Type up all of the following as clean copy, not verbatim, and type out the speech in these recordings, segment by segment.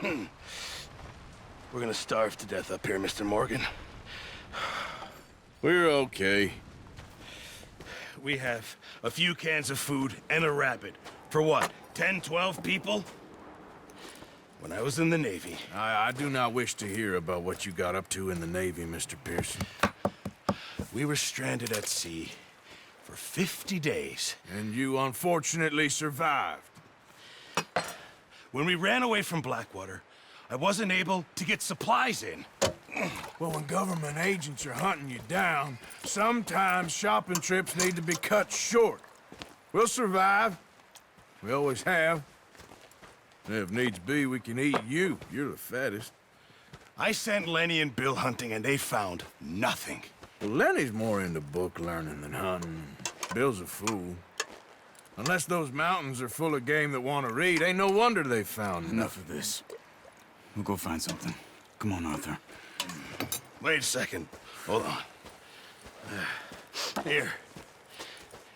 We're gonna starve to death up here, Mr. Morgan. We're okay. We have a few cans of food and a rabbit. For what, 10, 12 people? When I was in the Navy... I do not wish to hear about what you got up to in the Navy, Mr. Pearson. We were stranded at sea for 50 days. And you unfortunately survived. When we ran away from Blackwater, I wasn't able to get supplies in. Well, when government agents are hunting you down, sometimes shopping trips need to be cut short. We'll survive. We always have. And if needs be, we can eat you. You're the fattest. I sent Lenny and Bill hunting, and they found nothing. Well, Lenny's more into book learning than hunting. Bill's a fool. Unless those mountains are full of game that want to read, ain't no wonder they found Enough of this. We'll go find something. Come on, Arthur. Wait a second. Hold on. Here.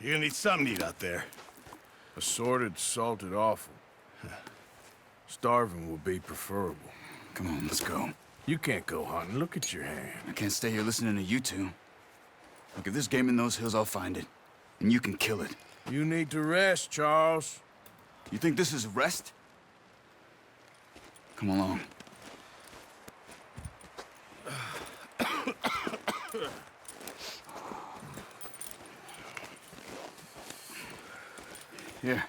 You're gonna need something to eat out there. Assorted, salted offal. Starving will be preferable. Come on, let's go. You can't go hunting. Look at your hand. I can't stay here listening to you two. Look, if there's game in those hills, I'll find it. And you can kill it. You need to rest, Charles. You think this is rest? Come along. Here,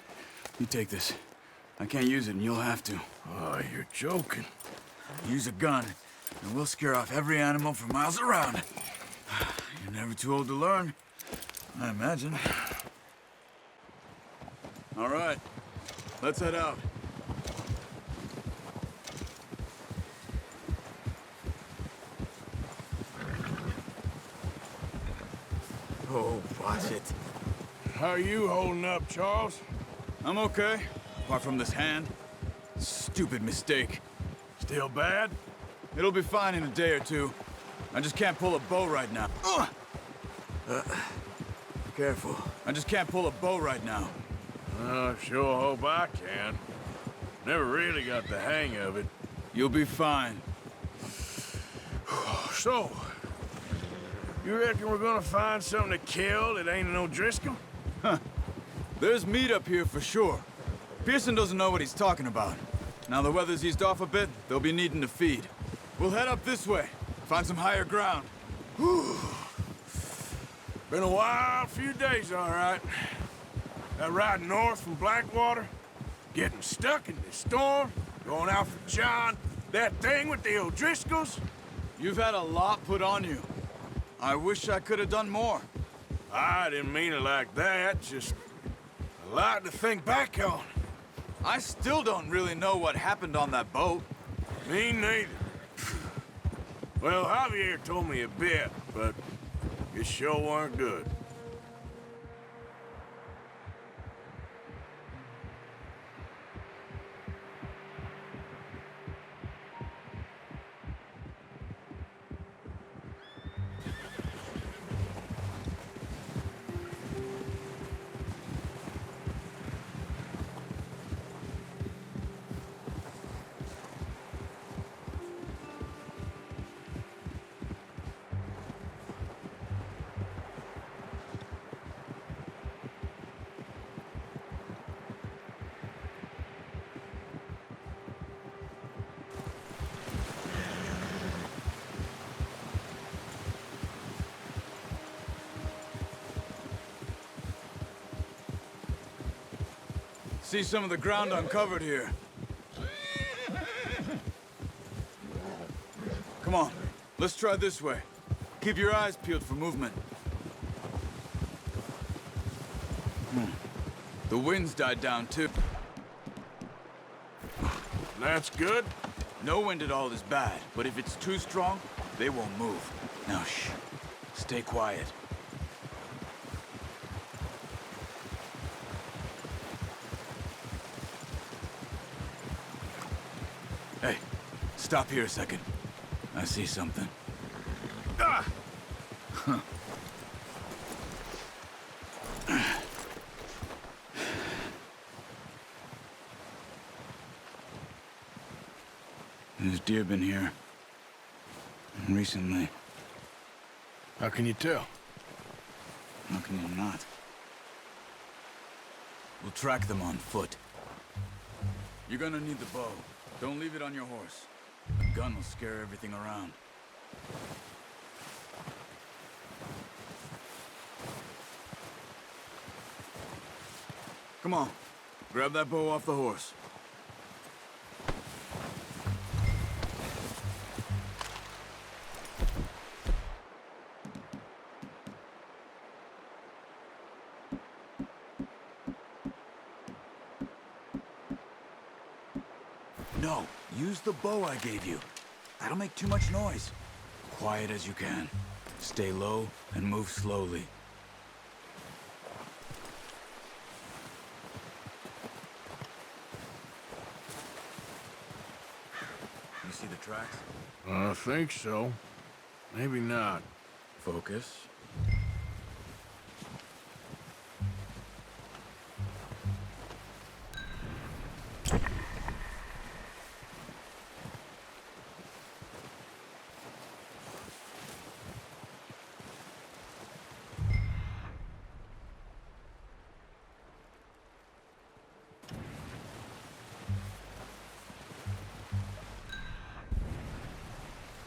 you take this. I can't use it, and you'll have to. Oh, you're joking. Use a gun, and we'll scare off every animal for miles around. You're never too old to learn, I imagine. All right, let's head out. Oh, watch it. How are you holding up, Charles? I'm okay, apart from this hand. Stupid mistake. Still bad? It'll be fine in a day or two. I just can't pull a bow right now. Careful. I just can't pull a bow right now. I sure hope I can. Never really got the hang of it. You'll be fine. So, you reckon we're gonna find something to kill that ain't no Driscoll? There's meat up here for sure. Pearson doesn't know what he's talking about. Now the weather's eased off a bit, they'll be needing to feed. We'll head up this way, find some higher ground. Been a wild few days, all right. That ride north from Blackwater, getting stuck in this storm, going out for John, that thing with the O'Driscolls. You've had a lot put on you. I wish I could have done more. I didn't mean it like that, just a lot to think back on. I still don't really know what happened on that boat. Me neither. Well, Javier told me a bit, but it sure weren't good. See some of the ground uncovered here. Come on, let's try this way. Keep your eyes peeled for movement. The wind's died down too. That's good. No wind at all is bad, but if it's too strong, they won't move. Now shh, stay quiet. Hey, stop here a second. I see something. Ah! Huh. There's deer been here. Recently. How can you tell? How can you not? We'll track them on foot. You're gonna need the bow. Don't leave it on your horse. The gun will scare everything around. Come on. Grab that bow off the horse. No, use the bow I gave you. That'll make too much noise. Quiet as you can. Stay low and move slowly. You see the tracks? I think so. Maybe not. Focus.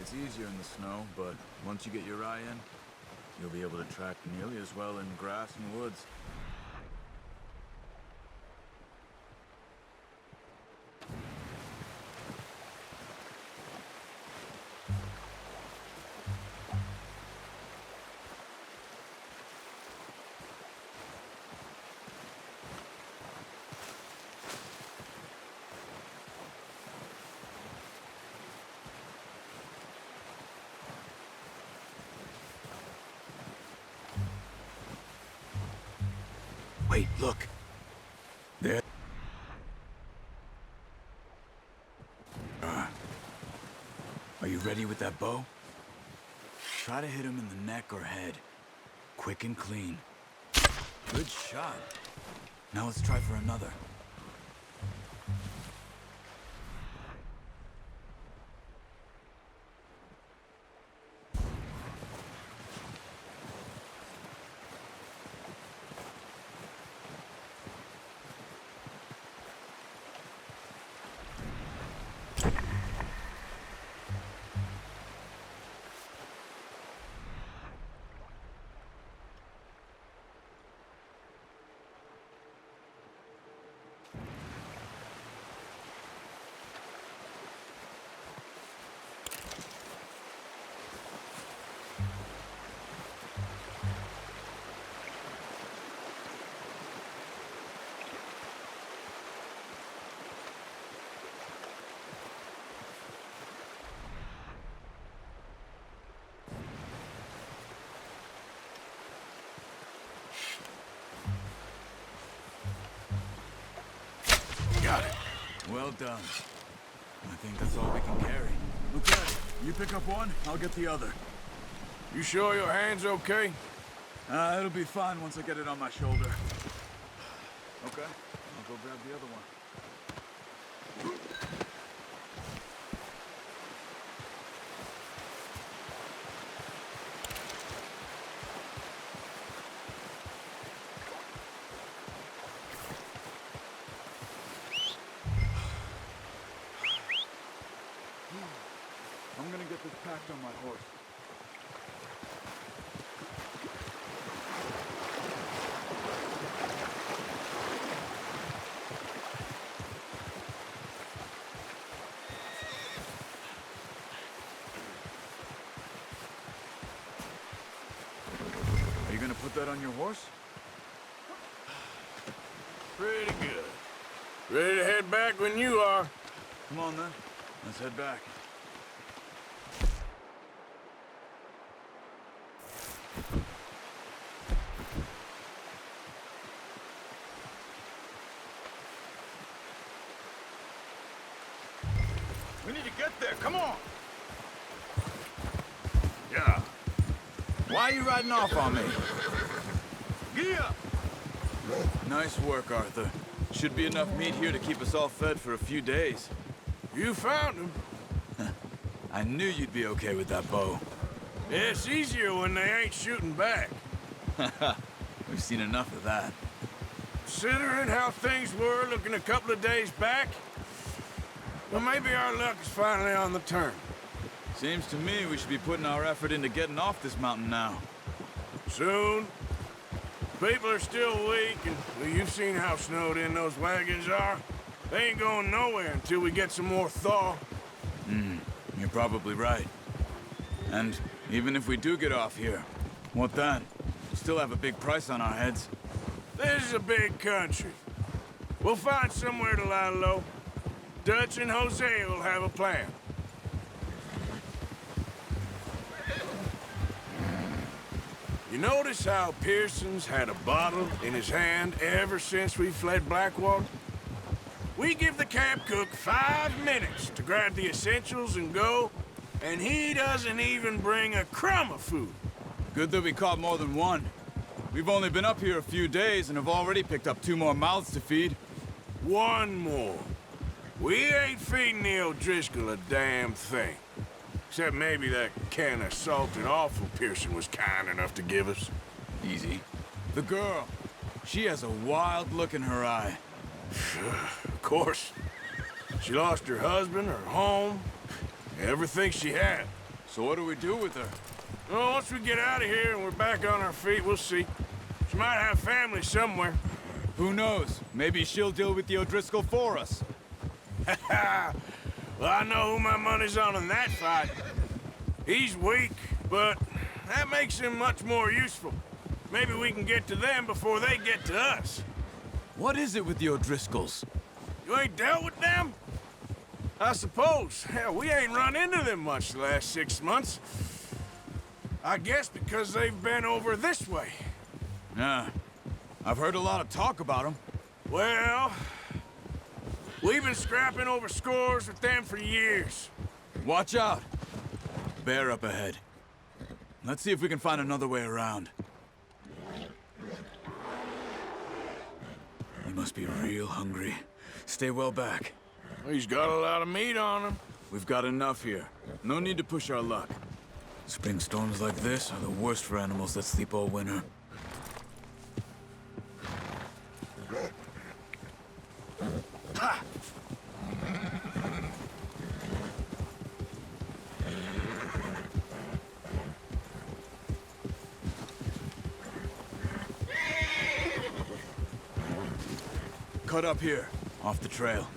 It's easier in the snow, but once you get your eye in, you'll be able to track nearly as well in grass and woods. Wait, look. There. Are you ready with that bow? Try to hit him in the neck or head. Quick and clean. Good shot. Now let's try for another. Got it. Well done. I think that's all we can carry. Okay, you pick up one, I'll get the other. You sure your hand's okay? It'll be fine once I get it on my shoulder. Okay, I'll go grab the other one. I'm gonna get this packed on my horse. Are you gonna put that on your horse? Pretty good. Ready to head back when you are. Come on then, let's head back. We need to get there. Come on. Yeah. Why are you riding off on me? Giddy up. Nice work, Arthur. Should be enough meat here to keep us all fed for a few days. You found him. I knew you'd be okay with that bow. Yeah, it's easier when they ain't shooting back. We've seen enough of that. Considering how things were looking a couple of days back, well, maybe our luck is finally on the turn. Seems to me we should be putting our effort into getting off this mountain now. Soon. People are still weak, and well, you've seen how snowed in those wagons are. They ain't going nowhere until we get some more thaw. You're probably right. And even if we do get off here, what then? We still have a big price on our heads. This is a big country. We'll find somewhere to lie low. Dutch and Jose will have a plan. You notice how Pearson's had a bottle in his hand ever since we fled Blackwater? We give the camp cook 5 minutes to grab the essentials and go, and he doesn't even bring a crumb of food. Good that we caught more than one. We've only been up here a few days and have already picked up 2 more mouths to feed. One more. We ain't feeding the O'Driscoll a damn thing. Except maybe that can of salted offal Pearson was kind enough to give us. Easy. The girl. She has a wild look in her eye. Of course. She lost her husband, her home, everything she had. So what do we do with her? Well, once we get out of here and we're back on our feet, we'll see. She might have family somewhere. Who knows? Maybe she'll deal with the O'Driscoll for us. Well, I know who my money's on in that fight. He's weak, but that makes him much more useful. Maybe we can get to them before they get to us. What is it with the O'Driscolls? You ain't dealt with them? I suppose. Hell, we ain't run into them much the last 6 months. I guess because they've been over this way. Yeah. I've heard a lot of talk about them. Well, we've been scrapping over scores with them for years. Watch out. Bear up ahead. Let's see if we can find another way around. He must be real hungry. Stay well back. He's got a lot of meat on him. We've got enough here. No need to push our luck. Spring storms like this are the worst for animals that sleep all winter. Ha! Cut up here, off the trail.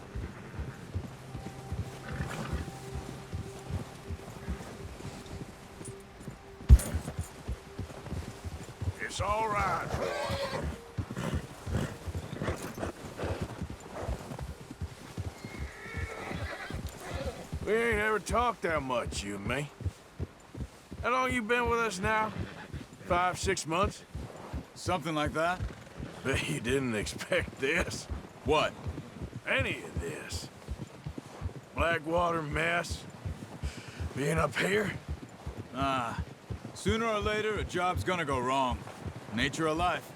It's all right, boy. We ain't ever talked that much, you and me. How long you been with us now? 5, 6 months? Something like that? Bet you didn't expect this. What? Any of this. Blackwater mess. Being up here? Sooner or later, a job's gonna go wrong. Nature of life.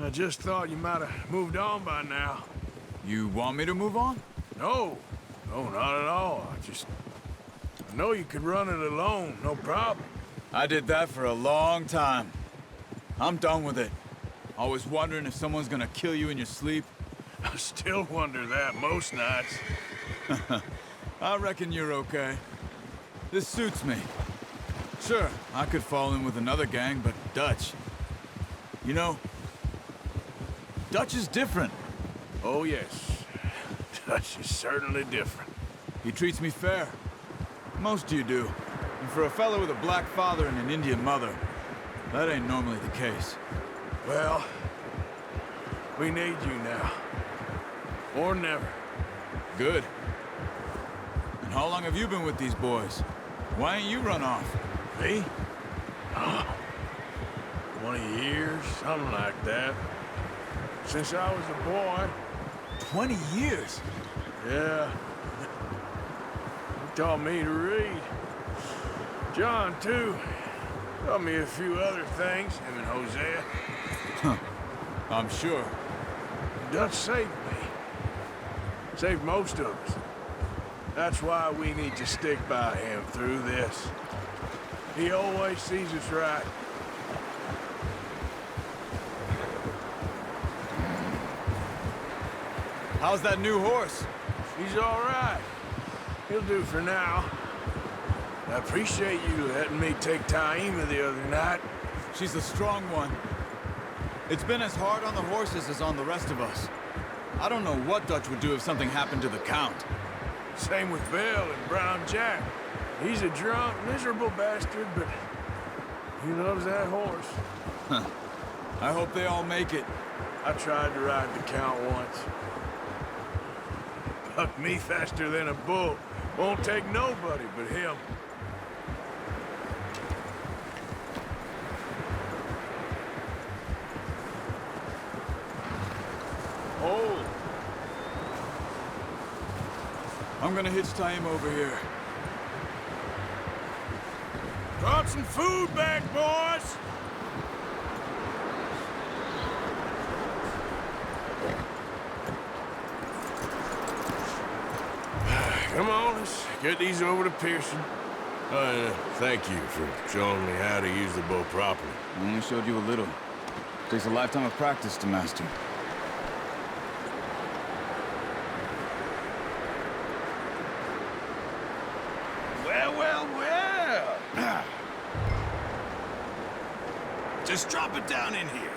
I just thought you might have moved on by now. You want me to move on? No. No, not at all. I know you could run it alone, no problem. I did that for a long time. I'm done with it. Always wondering if someone's gonna kill you in your sleep. I still wonder that most nights. I reckon you're okay. This suits me. Sure, I could fall in with another gang, but Dutch... You know, Dutch is different. Oh, yes. Dutch is certainly different. He treats me fair. Most you do. And for a fellow with a black father and an Indian mother, that ain't normally the case. Well, we need you now. Or never. Good. And how long have you been with these boys? Why ain't you run off? Me? Oh, 20 years, something like that. Since I was a boy. 20 years? Yeah. He taught me to read. John, too. Taught me a few other things, him and Hosea. I'm sure. Dutch saved me. Saved most of us. That's why we need to stick by him through this. He always sees us right. How's that new horse? He's all right. He'll do for now. I appreciate you letting me take Taima the other night. She's the strong one. It's been as hard on the horses as on the rest of us. I don't know what Dutch would do if something happened to the Count. Same with Bill and Brown Jack. He's a drunk, miserable bastard, but he loves that horse. I hope they all make it. I tried to ride the Count once. Bucked me faster than a bull. Won't take nobody but him. Oh. I'm gonna hitch Taima over here. Brought some food back, boys! Come on, let's get these over to Pearson. Thank you for showing me how to use the bow properly. I only showed you a little. Takes a lifetime of practice to master. Well, well, well. Just drop it down in here.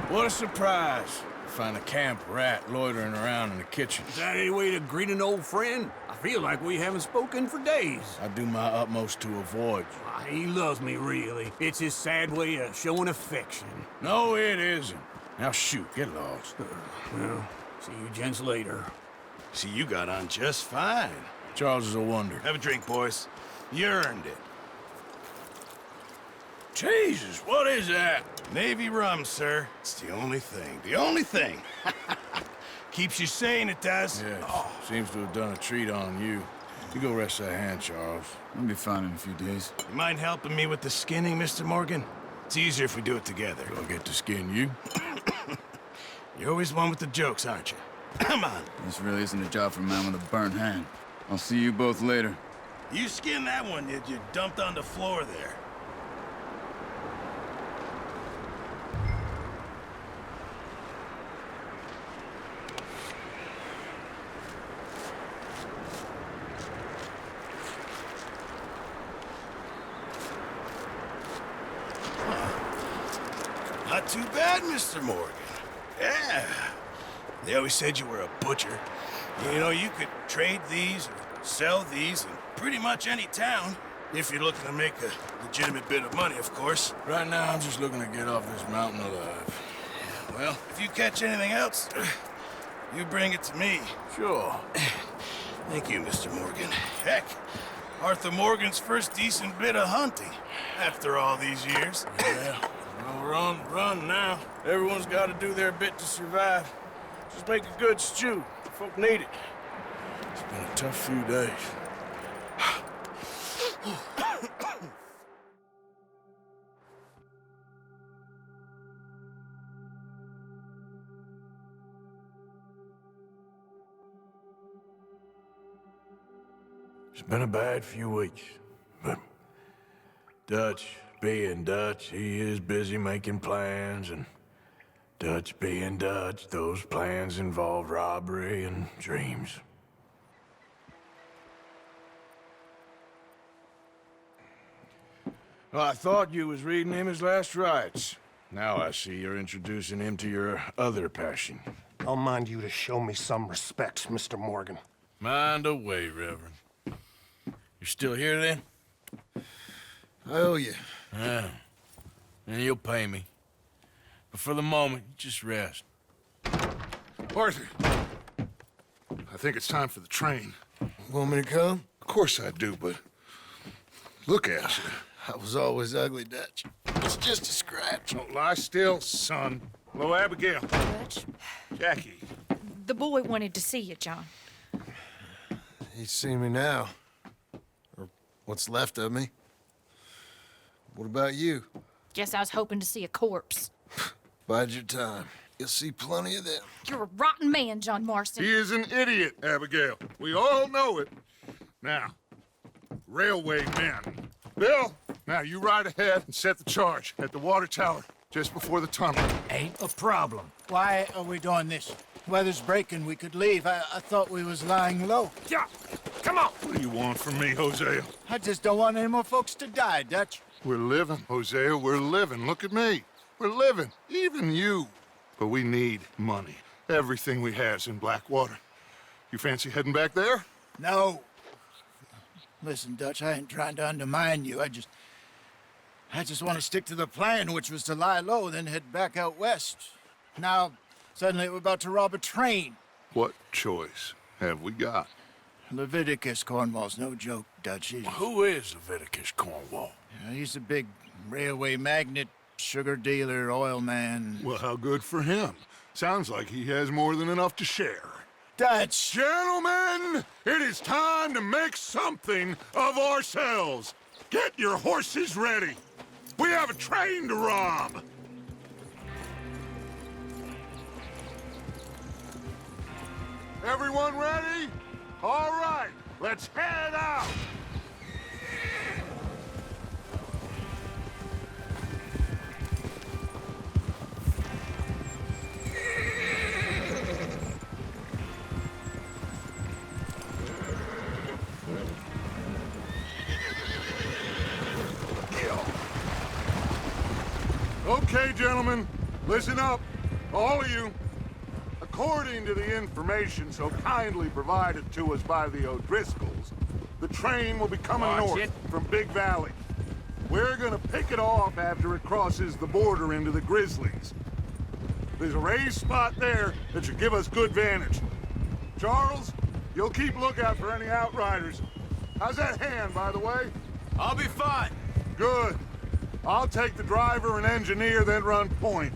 What a surprise. Find a camp rat loitering around in the kitchen. Is that any way to greet an old friend? I feel like we haven't spoken for days. I do my utmost to avoid you. He loves me, really. It's his sad way of showing affection. No, it isn't. Now shoot, get lost. Well, see you gents later. See, you got on just fine. Charles is a wonder. Have a drink, boys. You earned it. Jesus, what is that? Navy rum, sir. It's the only thing. The only thing. Keeps you sane, it does. Yes, seems to have done a treat on you. You go rest that hand, Charles. I'll be fine in a few days. You mind helping me with the skinning, Mr. Morgan? It's easier if we do it together. Do I get to skin you? You're always one with the jokes, aren't you? Come on. This really isn't a job for a man with a burnt hand. I'll see you both later. You skinned that one that you dumped on the floor there. Not too bad, Mr. Morgan. Yeah. They always said you were a butcher. You know, you could trade these or sell these in pretty much any town. If you're looking to make a legitimate bit of money, of course. Right now, I'm just looking to get off this mountain alive. Well, if you catch anything else, you bring it to me. Sure. Thank you, Mr. Morgan. Heck, Arthur Morgan's first decent bit of hunting after all these years. Yeah. Well, we're on the run now. Everyone's got to do their bit to survive. Just make a good stew. Folk need it. It's been a tough few days. It's been a bad few weeks, but Dutch being Dutch, he is busy making plans, and Dutch being Dutch, those plans involve robbery and dreams. Well, I thought you was reading him his last rites. Now I see you're introducing him to your other passion. I'll mind you to show me some respect, Mr. Morgan. Mind away, Reverend. You still here, then? I owe you. Yeah. And you'll pay me. But for the moment, just rest. Arthur, I think it's time for the train. Want me to come? Of course I do, but look at you. I was always ugly, Dutch. It's just a scratch. Don't lie still, son. Hello, Abigail. Dutch, Jackie. the boy wanted to see you, John. He's seen me now. Or what's left of me. What about you? Guess I was hoping to see a corpse. Bide your time. You'll see plenty of them. You're a rotten man, John Marston. He is an idiot, Abigail. We all know it. Now, railway men. Bill, now you ride ahead and set the charge at the water tower just before the tunnel. Ain't a problem. Why are we doing this? Weather's breaking, we could leave. I thought we was lying low. Yeah, come on. What do you want from me, Hosea? I just don't want any more folks to die, Dutch. We're living, Hosea, we're living. Look at me. We're living, even you. But we need money. Everything we has in Blackwater. You fancy heading back there? No. Listen, Dutch, I ain't trying to undermine you. I just want to stick to the plan, which was to lie low, then head back out west. Now, suddenly we're about to rob a train. What choice have we got? Leviticus Cornwall's no joke, Dutch. Who is Leviticus Cornwall? He's a big railway magnate, sugar dealer, oil man. Well, how good for him. Sounds like he has more than enough to share. Dutch! Gentlemen, it is time to make something of ourselves. Get your horses ready. We have a train to rob. Everyone ready? All right, let's head out. Okay, gentlemen, listen up, all of you. According to the information so kindly provided to us by the O'Driscolls, the train will be coming north from Big Valley. We're gonna pick it off after it crosses the border into the Grizzlies. There's a raised spot there that should give us good vantage. Charles, you'll keep lookout for any outriders. How's that hand, by the way? I'll be fine. Good. I'll take the driver and engineer, then run point.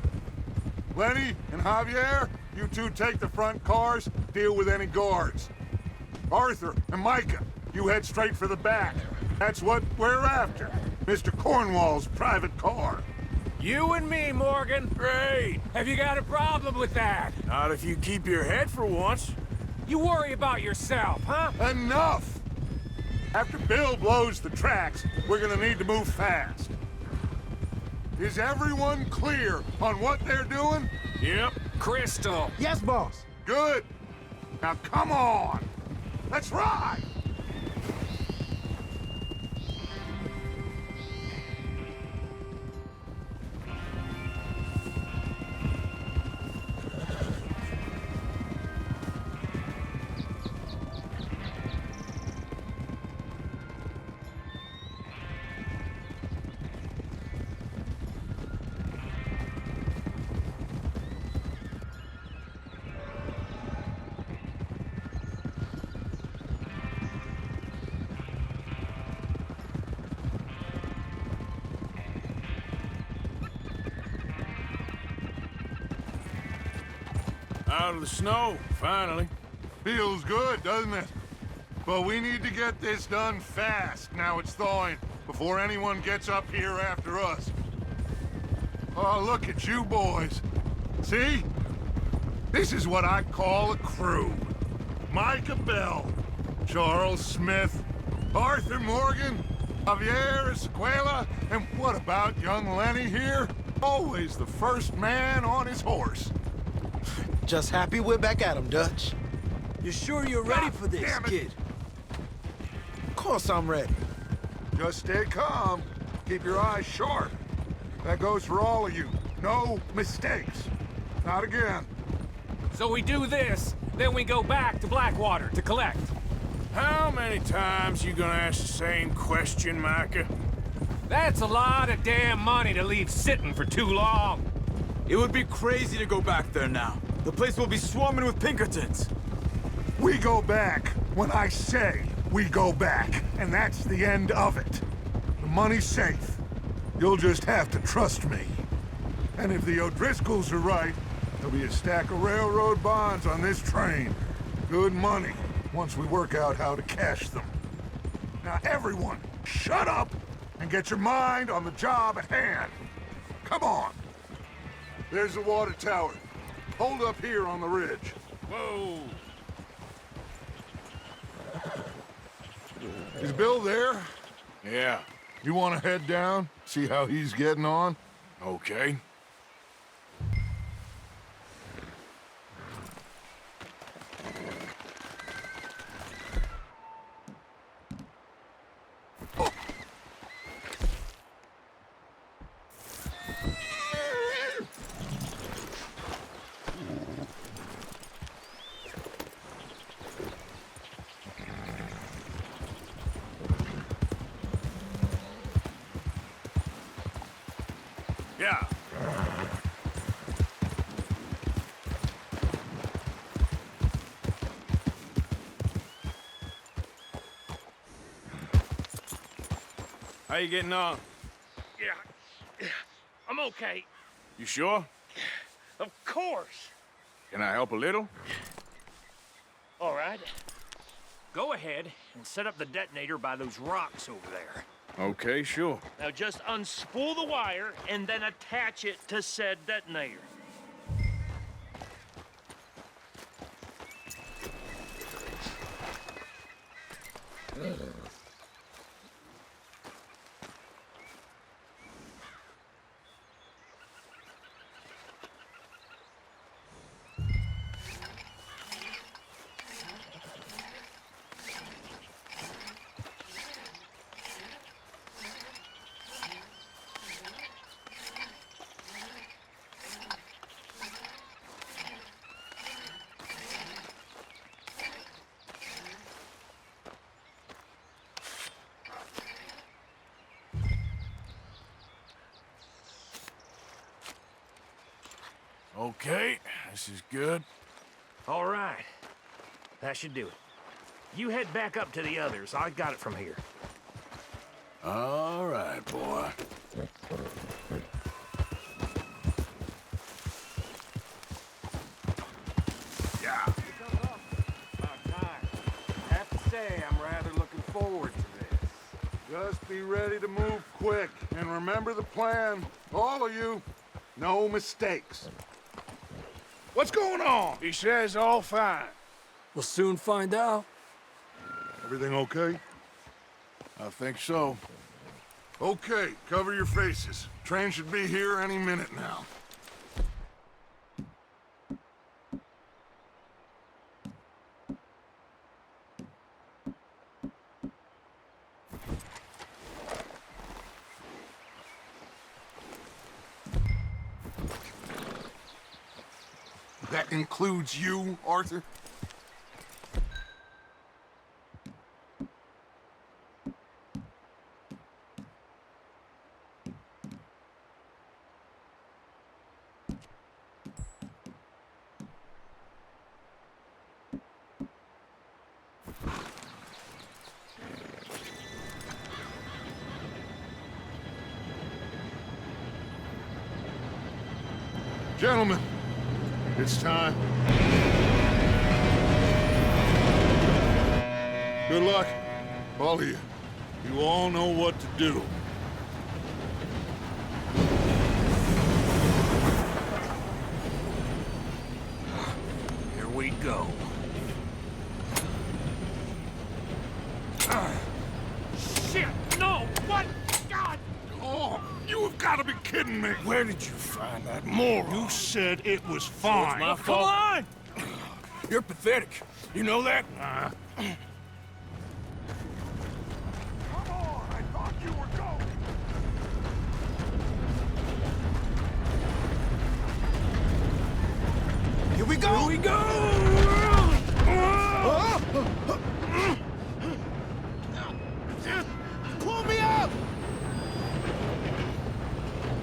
Lenny and Javier, you two take the front cars, deal with any guards. Arthur and Micah, you head straight for the back. That's what we're after. Mr. Cornwall's private car. You and me, Morgan. Great. Have you got a problem with that? Not if you keep your head for once. You worry about yourself, huh? Enough! After Bill blows the tracks, we're gonna need to move fast. Is everyone clear on what they're doing? Yep. Crystal. Yes, boss. Good. Now come on. Let's ride. Out of the snow, finally. Feels good, doesn't it? But we need to get this done fast now it's thawing, before anyone gets up here after us. Oh, look at you boys. See? This is what I call a crew. Micah Bell, Charles Smith, Arthur Morgan, Javier Escuela, and what about young Lenny here? Always the first man on his horse. Just happy we're back at him, Dutch. You sure you're ready for this, damn it. kid? Of course I'm ready. Just stay calm. Keep your eyes sharp. That goes for all of you. No mistakes. Not again. So we do this, then we go back to Blackwater to collect. How many times you gonna ask the same question, Micah? That's a lot of damn money to leave sitting for too long. It would be crazy to go back there now. The place will be swarming with Pinkertons. We go back when I say we go back, and that's the end of it. The money's safe. You'll just have to trust me. And if the O'Driscolls are right, there'll be a stack of railroad bonds on this train. Good money, once we work out how to cash them. Now everyone, shut up and get your mind on the job at hand. Come on. There's the water tower. hold up here on the ridge. Whoa. Is Bill there? Yeah, You want to head down, see how he's getting on? okay. Yeah. How you getting on? Yeah, I'm okay. You sure? Of course. Can I help a little? All right. Go ahead and set up the detonator by those rocks over there. Okay, sure. Now just unspool the wire and then attach it to said detonator. Okay, this is good. All right. That should do it. You head back up to the others. I got it from here. All right, boy. Yeah. About time. I have to say, I'm rather looking forward to this. Just be ready to move quick, and remember the plan. All of you, no mistakes. What's going on? He says all fine. We'll soon find out. Everything okay? I think so. Okay, cover your faces. Train should be here any minute now. That includes you, Arthur? Gentlemen, it's time. Good luck, all of you. You all know what to do. Here we go. Shit! No! What? God! Oh, you have got to be kidding me. Where did you find that moron? You said it was fine. my fault. on! You're pathetic. You know that? Come on, I thought you were going. Here we go! Here we go! Pull me up!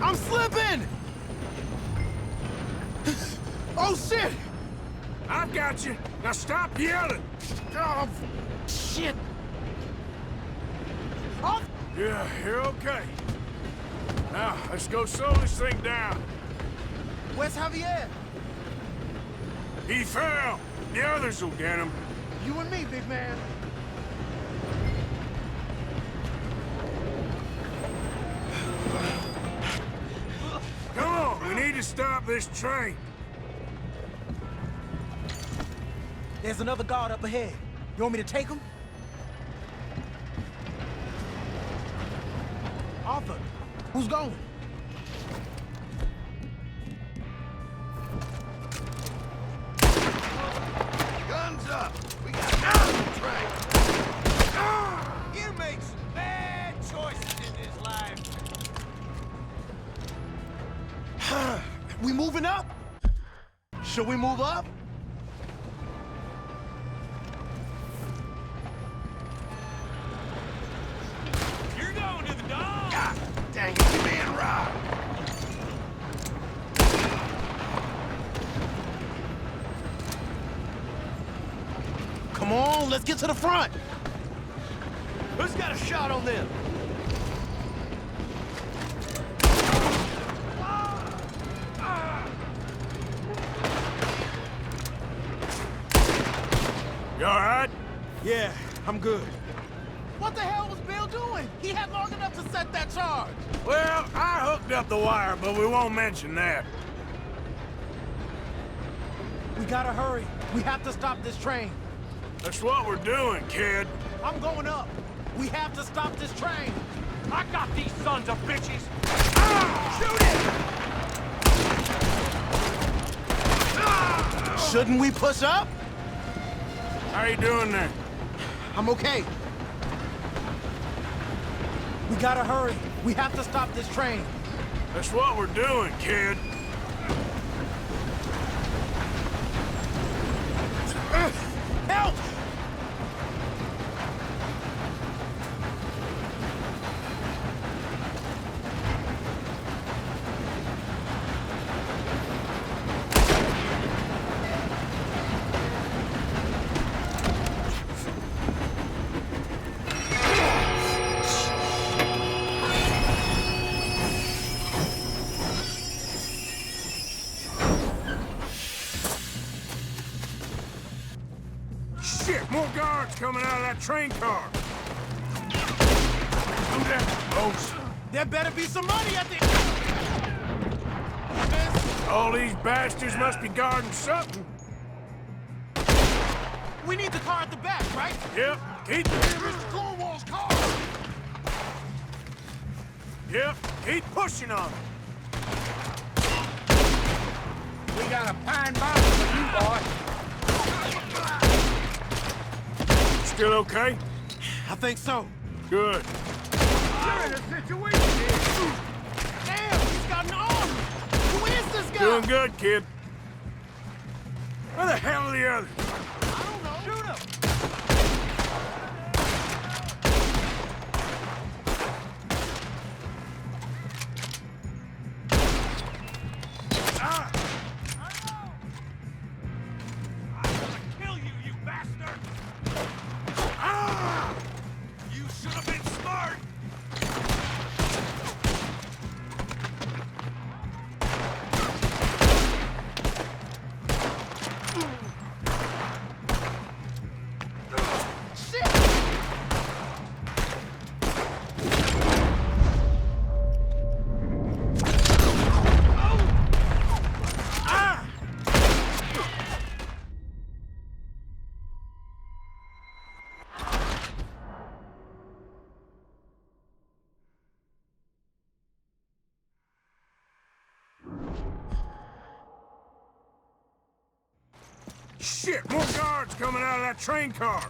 I'm slipping! Oh, shit! I've got you. Now stop yelling. Oh, shit! Oh, Yeah, you're okay. Now, let's go slow this thing down. where's Javier? He fell. The others will get him. You and me, big man. Come on, we need to stop this train. There's another guard up ahead. You want me to take him? Arthur, who's going? Guns up! We got now to train! You make some bad choices in this life. We moving up? Should we move up? You're going to the dog! God dang it, you're being robbed! Come on, let's get to the front. Who's got a shot on them? You all right? Yeah, I'm good. What the hell was Bill doing? He had long enough to set that charge. Well, I hooked up the wire, but we won't mention that. We gotta hurry. We have to stop this train. That's what we're doing, kid. I'm going up. We have to stop this train. I got these sons of bitches! Shoot it! Shouldn't we push up? How you doing there? I'm okay. We gotta hurry. We have to stop this train. That's what we're doing, kid. Help! Shit, more guards coming out of that train car. Who that? Oh, There better be some money at the... all these bastards must be guarding something. We need the car at the back, right? Yep, keep... Mr. Cornwall's car! Yep, keep pushing on it. We got a pine bottle for you, boy. Still okay? I think so. Good. You're in a situation here. Damn, he's got an arm. Who is this guy? Doing good, kid. Where the hell are the others? I don't know. Shoot him. Ah! I'm gonna kill you, you bastard! Ah! You should have been smart! Shit, more guards coming out of that train car.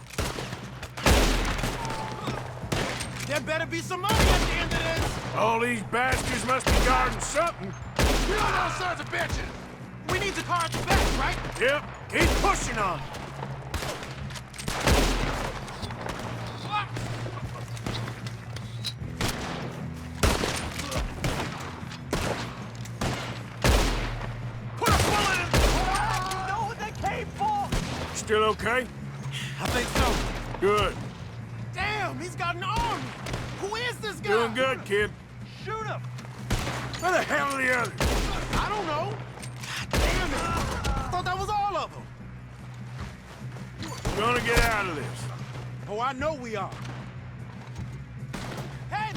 There better be some money at the end of this. All these bastards must be guarding something. You those sons of bitches! We need the car at the back, right? Yep, keep pushing on it. Put a bullet in. You know what they came for? Still okay? I think so. Good. Damn, he's got an army. Who is this guy? Doing good, kid. Shoot him. Where the hell are the others? I don't know. God damn it. I thought that was all of them. We're gonna get out of this. Oh, I know we are. Hey!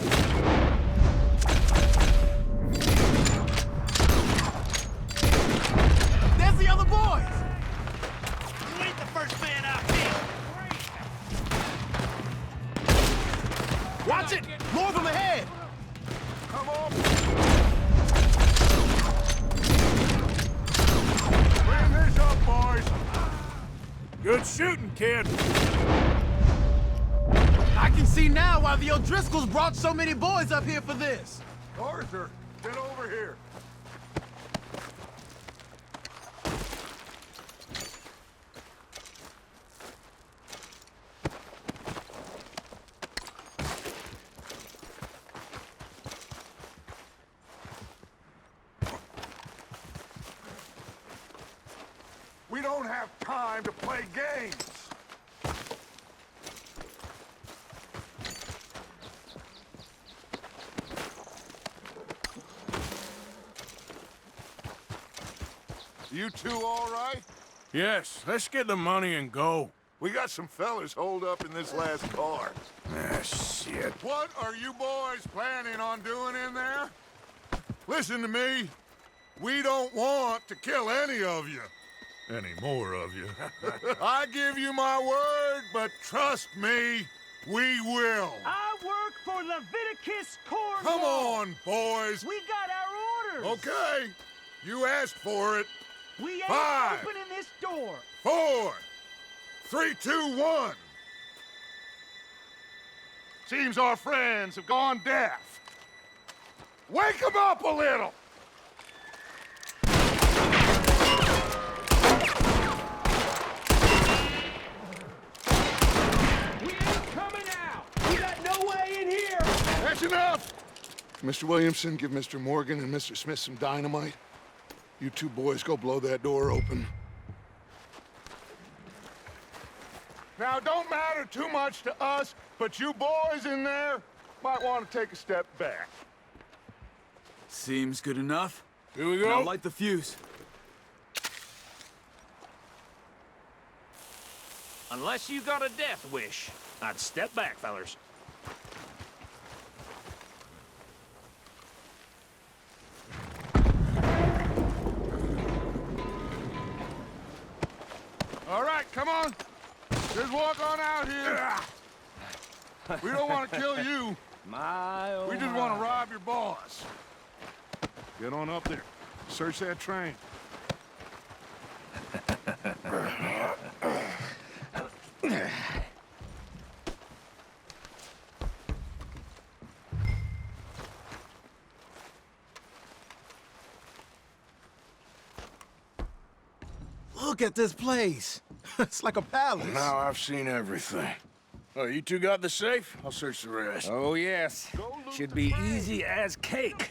There's the other boys. You ain't the first man Good shooting, kid. I can see now why the O'Driscolls brought so many boys up here for this. Arthur, get over here. We don't have time to play games. You two all right? Yes, let's get the money and go. We got some fellas holed up in this last car. Ah, shit. What are you boys planning on doing in there? Listen to me. We don't want to kill any of you. Any more of you. I give you my word, but trust me, we will. I work for Leviticus Corps. Come on, boys. We got our orders. Okay. You asked for it. We ain't 5, opening this door. 4, 3, 2, 1. Seems our friends have gone deaf. Wake them up a little. We ain't coming out. We got no way in here. That's enough! Mr. Williamson, give Mr. Morgan and Mr. Smith some dynamite. You two boys go blow that door open. Now, don't matter too much to us, but you boys in there might want to take a step back. Seems good enough. Here we Now go. light the fuse. Unless you got a death wish, I'd step back, fellers. All right, come on. Just walk on out here. We don't want to kill you. We just want to rob your boss. Get on up there. Search that train. Look at this place. It's like a palace. Now I've seen everything. Oh, you two got the safe? I'll search the rest. Oh, yes. Should be easy as cake.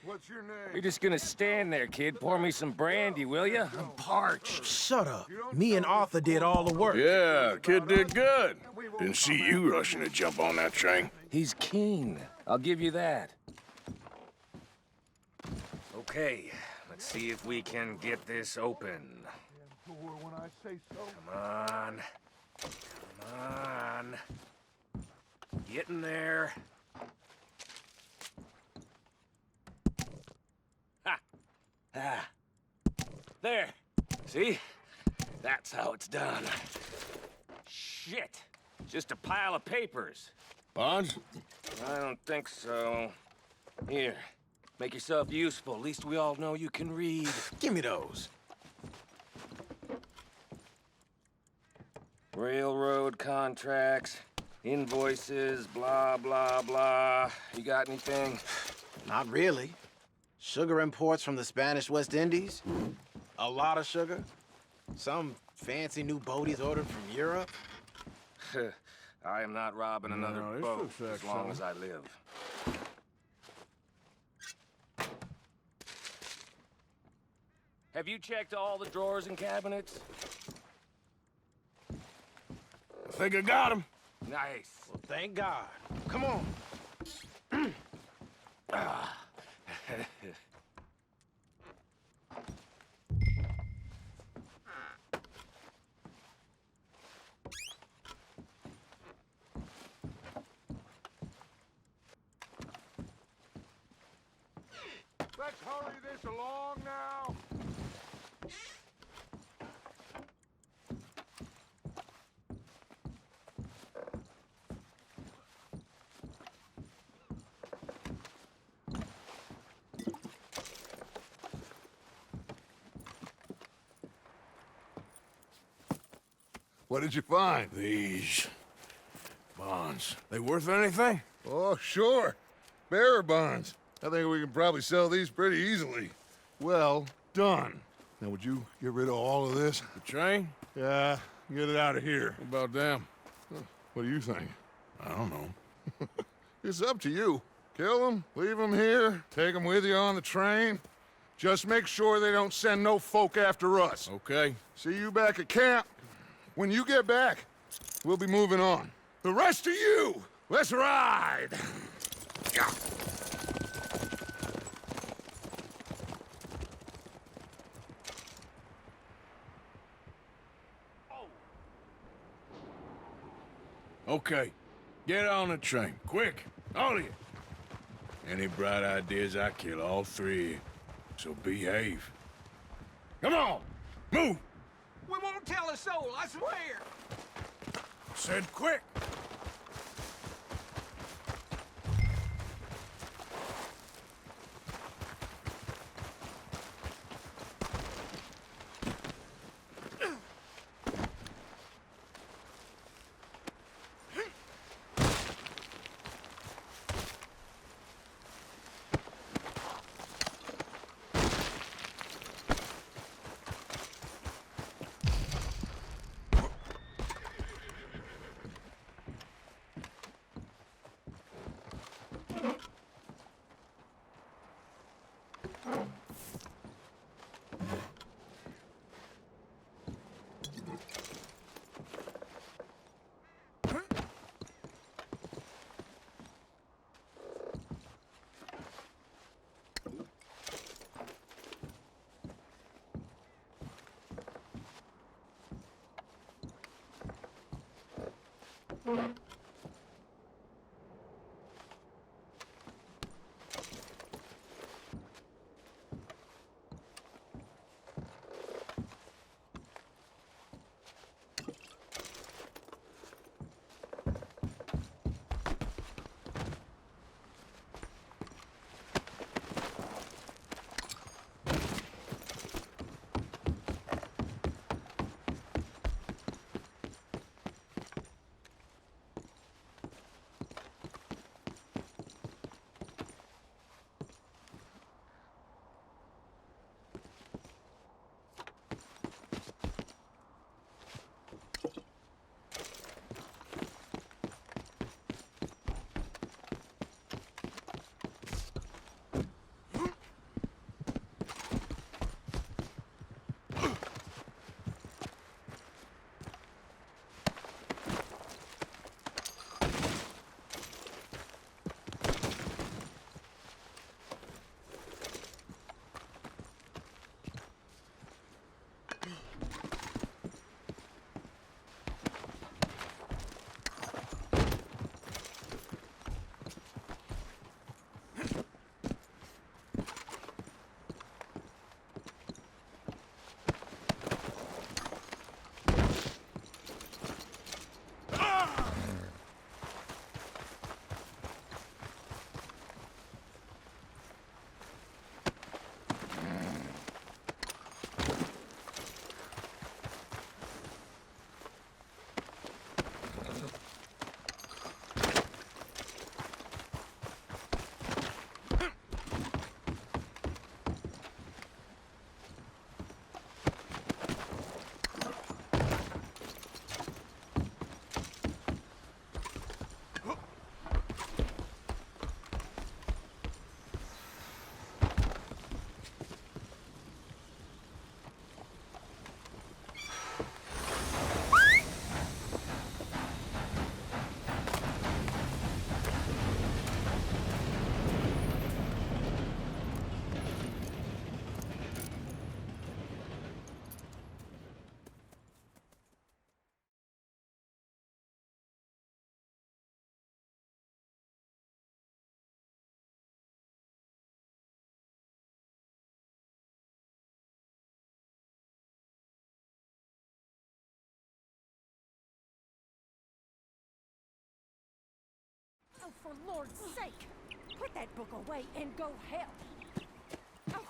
What's your name? You're just gonna stand there, kid. Pour me some brandy, will you? I'm parched. Shut up. Me and Arthur did all the work. Yeah, kid did good. Didn't see you rushing to jump on that train. He's keen. I'll give you that. Okay, let's see if we can get this open. When I say so. Come on. Come on. Get in there. Ha! Ah. There. See? That's how it's done. Shit. Just a pile of papers. Bonds? I don't think so. Here. Make yourself useful. At least we all know you can read. Give me those. Railroad contracts, invoices, blah, blah, blah. You got anything? Not really. Sugar imports from the Spanish West Indies. A lot of sugar. Some fancy new boat he's ordered from Europe. I am not robbing another No, this boat looks like as long so. as I live. Have you checked all the drawers and cabinets? I think I got him. Nice. Well, thank God. Come on. Let's hurry this along now. What did you find? These bonds. They worth anything? Oh, sure. Bearer bonds. I think we can probably sell these pretty easily. Well done. Now, would you get rid of all of this? The train? Yeah, get it out of here. What about them? What do you think? I don't know. It's up to you. Kill them, leave them here, take them with you on the train. Just make sure they don't send no folk after us. Okay. See you back at camp. When you get back, we'll be moving on. The rest of you, let's ride! Yeah. Okay. Get on the train. Quick. All of you. Any bright ideas, I kill all three of you. So behave. Come on! Move! We won't tell a soul, I swear! Said quick! Oh, for Lord's sake! Put that book away and go help! Oh,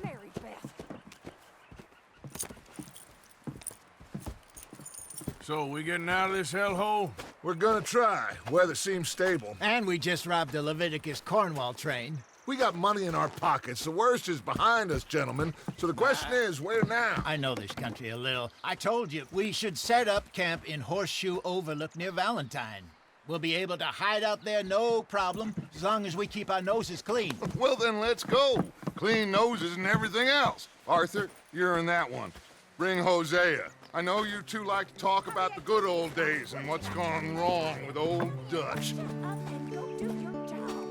Mary Beth. So, we getting out of this hellhole? We're gonna try. Weather seems stable. And we just robbed a Leviticus Cornwall train. We got money in our pockets. The worst is behind us, gentlemen. So the question is, where now? I know this country a little. I told you, we should set up camp in Horseshoe Overlook near Valentine. We'll be able to hide out there, no problem, as long as we keep our noses clean. Well, then let's go. Clean noses and everything else. Arthur, you're in that one. Bring Hosea. I know you two like to talk about the good old days and what's gone wrong with old Dutch. Up and go do your job.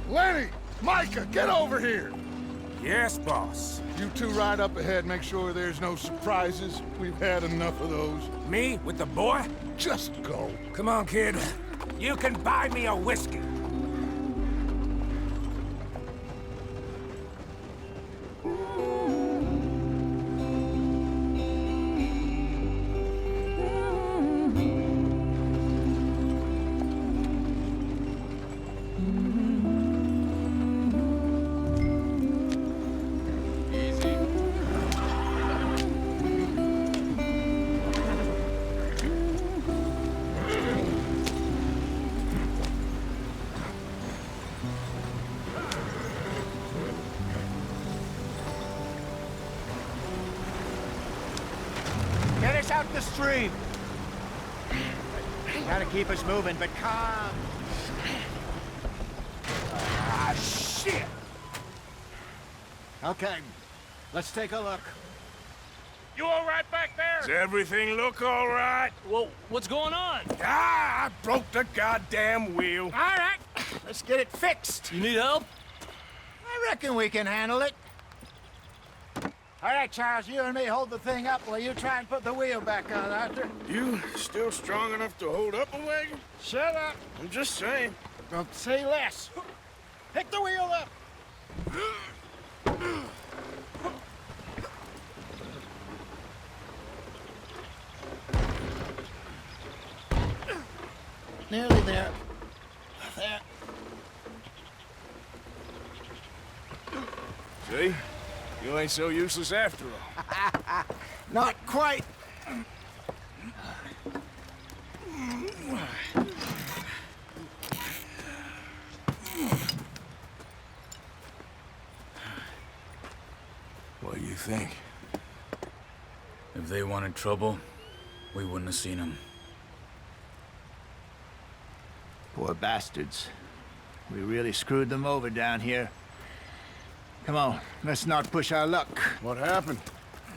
Lenny! Micah, get over here! Yes, boss. You two ride up ahead, make sure there's no surprises. We've had enough of those. Me with the boy? Just go. Come on, kid. You can buy me a whiskey. Get us out the stream. Gotta keep us moving, but calm. Ah, shit! Okay, let's take a look. You all right back there? Does everything look all right? Well, what's going on? Ah, I broke the goddamn wheel. All right, let's get it fixed. You need help? I reckon we can handle it. All right, Charles, you and me hold the thing up while you try and put the wheel back on, Arthur. You still strong enough to hold up a wagon? Shut up. I'm just saying. Don't say less. Pick the wheel up. Nearly there. There. See? You ain't so useless after all. Not quite. What do you think? If they wanted trouble, we wouldn't have seen them. Poor bastards. We really screwed them over down here. Come on, let's not push our luck. What happened?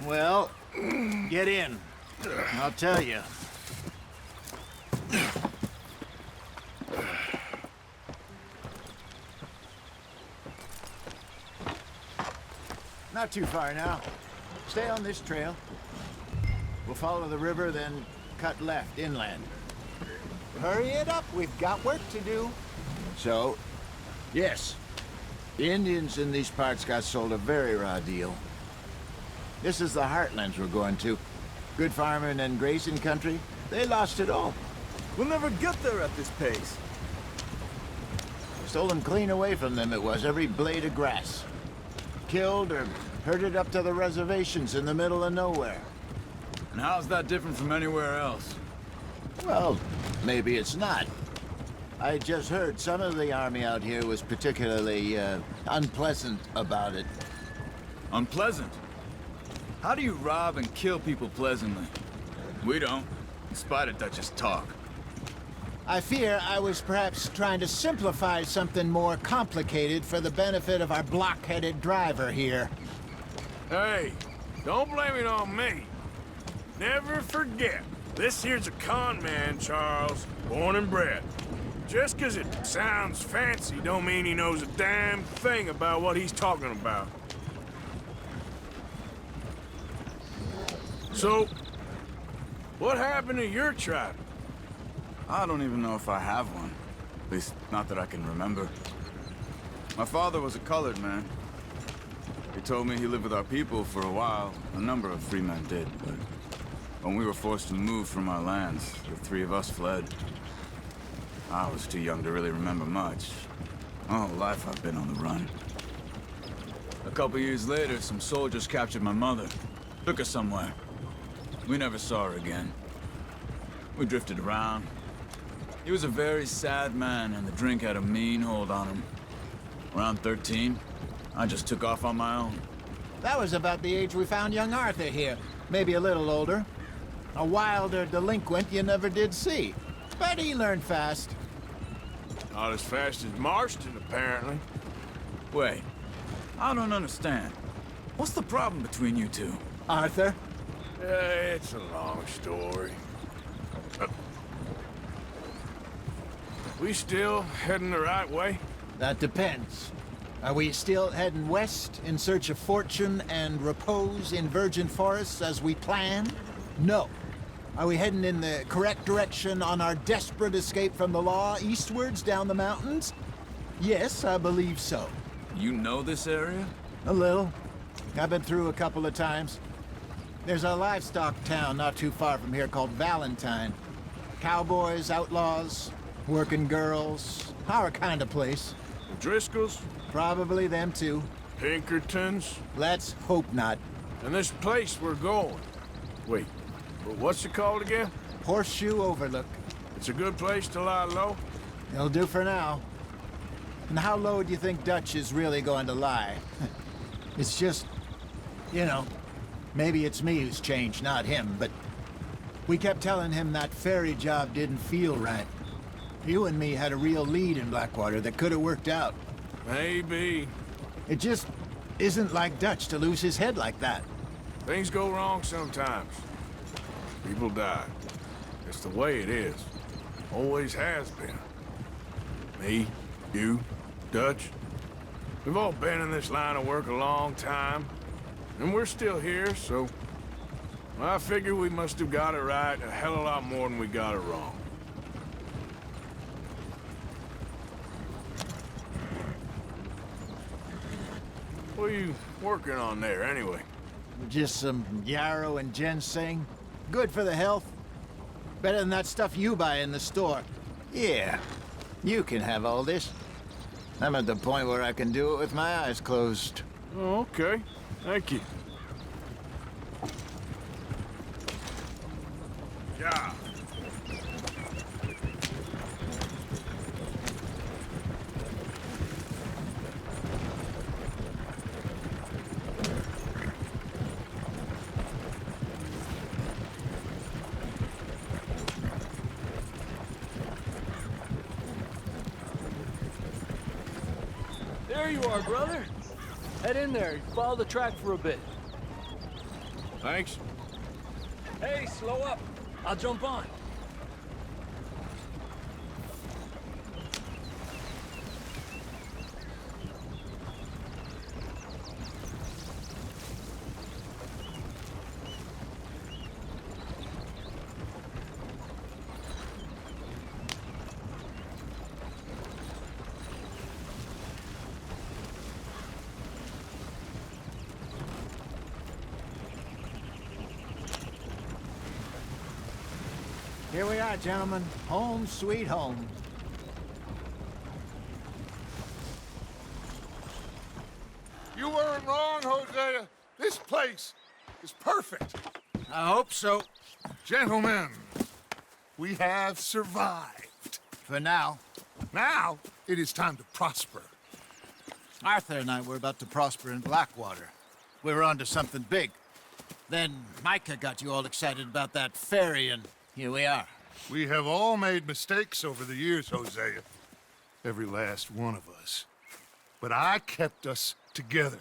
Well, get in. I'll tell you. Not too far now. Stay on this trail. We'll follow the river, then cut left inland. Hurry it up, we've got work to do. So, yes, the Indians in these parts got sold a very raw deal. This is the heartlands we're going to. Good farming and grazing country. They lost it all. We'll never get there at this pace. Stolen clean away from them it was, every blade of grass. Killed or herded up to the reservations in the middle of nowhere. And how's that different from anywhere else? Well, maybe it's not. I just heard some of the army out here was particularly unpleasant about it. Unpleasant? How do you rob and kill people pleasantly? We don't, in spite of Dutch's talk. I fear I was perhaps trying to simplify something more complicated for the benefit of our block-headed driver here. Hey, don't blame it on me. Never forget, this here's a con man, Charles, born and bred. Just 'cause it sounds fancy don't mean he knows a damn thing about what he's talking about. So, what happened to your tribe? I don't even know if I have one. At least, not that I can remember. My father was a colored man. He told me he lived with our people for a while. A number of free men did, but when we were forced to move from our lands, the three of us fled. I was too young to really remember much. My whole life I've been on the run. A couple years later, some soldiers captured my mother. Took her somewhere. We never saw her again. We drifted around. He was a very sad man, and the drink had a mean hold on him. Around 13, I just took off on my own. That was about the age we found young Arthur here. Maybe a little older. A wilder delinquent you never did see. But he learned fast. Not as fast as Marston, apparently. Wait, I don't understand. What's the problem between you two? Arthur? It's a long story. We still heading the right way? That depends. Are we still heading west in search of fortune and repose in virgin forests as we planned? No. Are we heading in the correct direction on our desperate escape from the law eastwards down the mountains? Yes, I believe so. You know this area? A little. I've been through a couple of times. There's a livestock town not too far from here called Valentine. Cowboys, outlaws, working girls, our kind of place. The Driscolls? Probably them too. Pinkertons? Let's hope not. And this place we're going. Wait, but what's it called again? Horseshoe Overlook. It's a good place to lie low? It'll do for now. And how low do you think Dutch is really going to lie? It's just, you know, maybe it's me who's changed, not him, but we kept telling him that ferry job didn't feel right. You and me had a real lead in Blackwater that could have worked out. Maybe. It just isn't like Dutch to lose his head like that. Things go wrong sometimes. People die. It's the way it is. Always has been. Me, you, Dutch. We've all been in this line of work a long time. And we're still here, so... I figure we must have got it right a hell of a lot more than we got it wrong. What are you working on there, anyway? Just some yarrow and ginseng. Good for the health. Better than that stuff you buy in the store. Yeah, you can have all this. I'm at the point where I can do it with my eyes closed. Oh, okay. Thank you. Yeah. There you are, brother. Head in there. Follow the track for a bit. Thanks. Hey, slow up. I'll jump on. Here we are, gentlemen. Home sweet home. You weren't wrong, Hosea. This place is perfect. I hope so. Gentlemen, we have survived. For now. Now, it is time to prosper. Arthur and I were about to prosper in Blackwater. We were onto something big. Then Micah got you all excited about that ferry, and here we are. We have all made mistakes over the years, Hosea. Every last one of us. But I kept us together.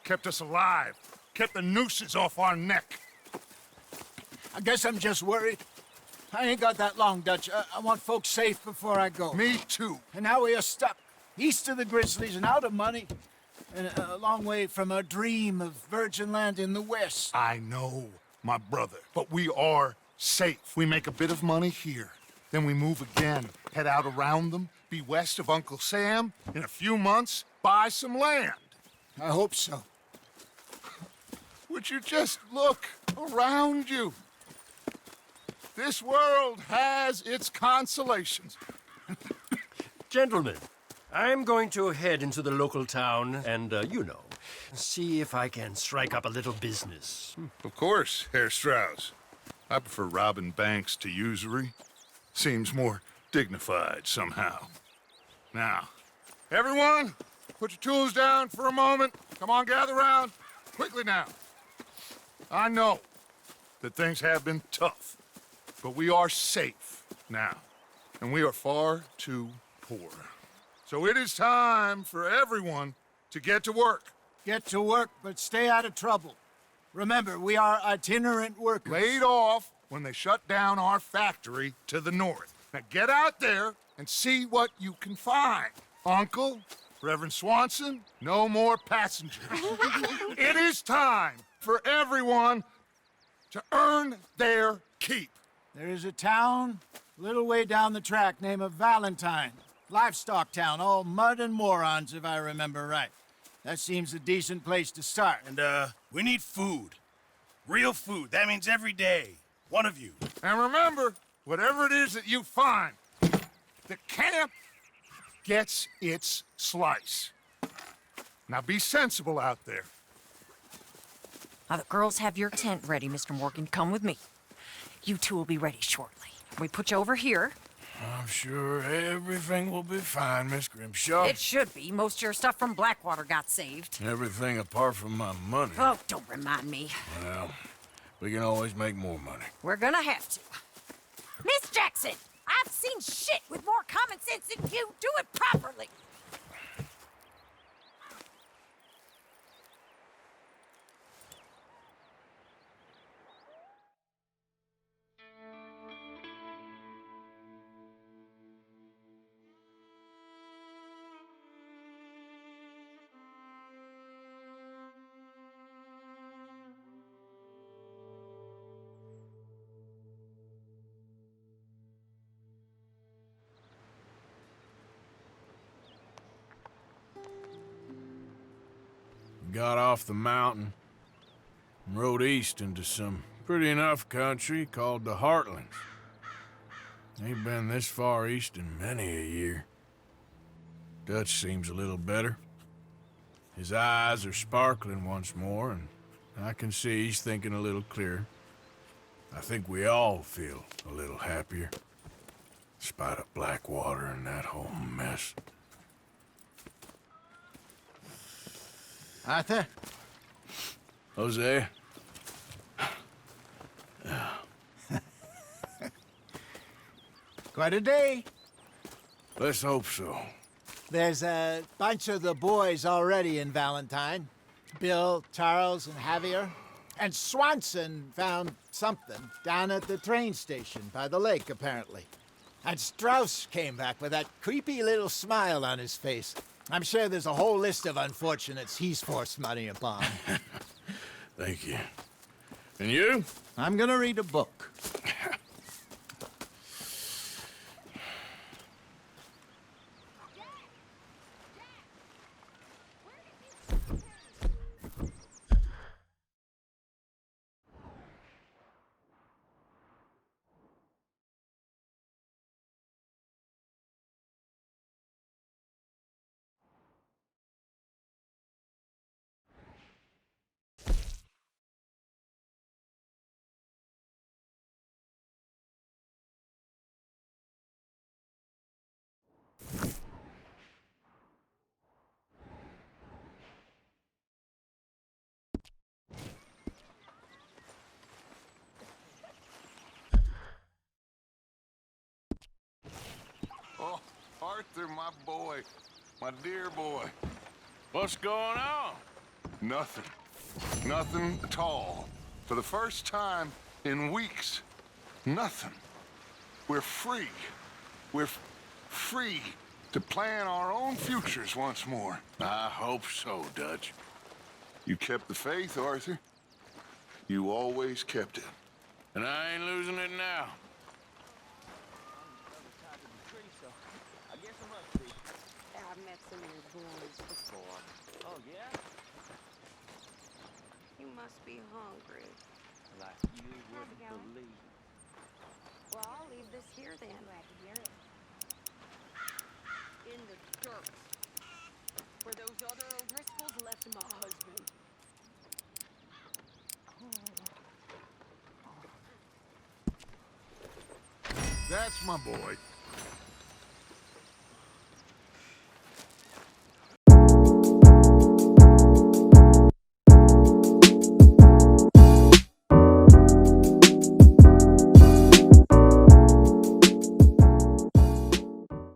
Kept us alive. Kept the nooses off our neck. I guess I'm just worried. I ain't got that long, Dutch. I want folks safe before I go. Me too. And now we are stuck, east of the Grizzlies and out of money, and a long way from our dream of virgin land in the west. I know, my brother, but we are safe. We make a bit of money here, then we move again, head out around them, be west of Uncle Sam, in a few months, buy some land. I hope so. Would you just look around you? This world has its consolations. Gentlemen, I'm going to head into the local town and, see if I can strike up a little business. Of course, Herr Strauss. I prefer robbing banks to usury. Seems more dignified somehow. Now, everyone, put your tools down for a moment. Come on, gather round. Quickly now. I know that things have been tough, but we are safe now, and we are far too poor. So it is time for everyone to get to work. Get to work, but stay out of trouble. Remember, we are itinerant workers. Laid off when they shut down our factory to the north. Now get out there and see what you can find. Uncle, Reverend Swanson, no more passengers. It is time for everyone to earn their keep. There is a town a little way down the track named Valentine. Livestock town, all mud and morons, if I remember right. That seems a decent place to start. And, we need food. Real food. That means every day. One of you. And remember, whatever it is that you find, the camp gets its slice. Now be sensible out there. Now, the girls have your tent ready, Mr. Morgan. Come with me. You two will be ready shortly. We put you over here. I'm sure everything will be fine, Miss Grimshaw. It should be. Most of your stuff from Blackwater got saved. Everything apart from my money. Oh, don't remind me. Well, we can always make more money. We're gonna have to. Miss Jackson, I've seen shit with more common sense than you. Do it properly. Got off the mountain and rode east into some pretty enough country called the Heartlands. Ain't been this far east in many a year. Dutch seems a little better. His eyes are sparkling once more, and I can see he's thinking a little clearer. I think we all feel a little happier, in spite of Blackwater and that whole mess. Arthur? Jose? Quite a day. Let's hope so. There's a bunch of the boys already in Valentine. Bill, Charles, and Javier. And Swanson found something down at the train station by the lake, apparently. And Strauss came back with that creepy little smile on his face. I'm sure there's a whole list of unfortunates he's forced money upon. Thank you. And you? I'm gonna read a book. Arthur, my boy. My dear boy. What's going on? Nothing. Nothing at all. For the first time in weeks, nothing. We're free. We're free to plan our own futures once more. I hope so, Dutch. You kept the faith, Arthur. You always kept it. And I ain't losing it now. I've met some of your boys before. Oh, yeah? You must be hungry. Like you wouldn't believe. Well, I'll leave this here then. Glad to hear it. In the dirt. Where those other O'Driscolls left my husband. That's my boy.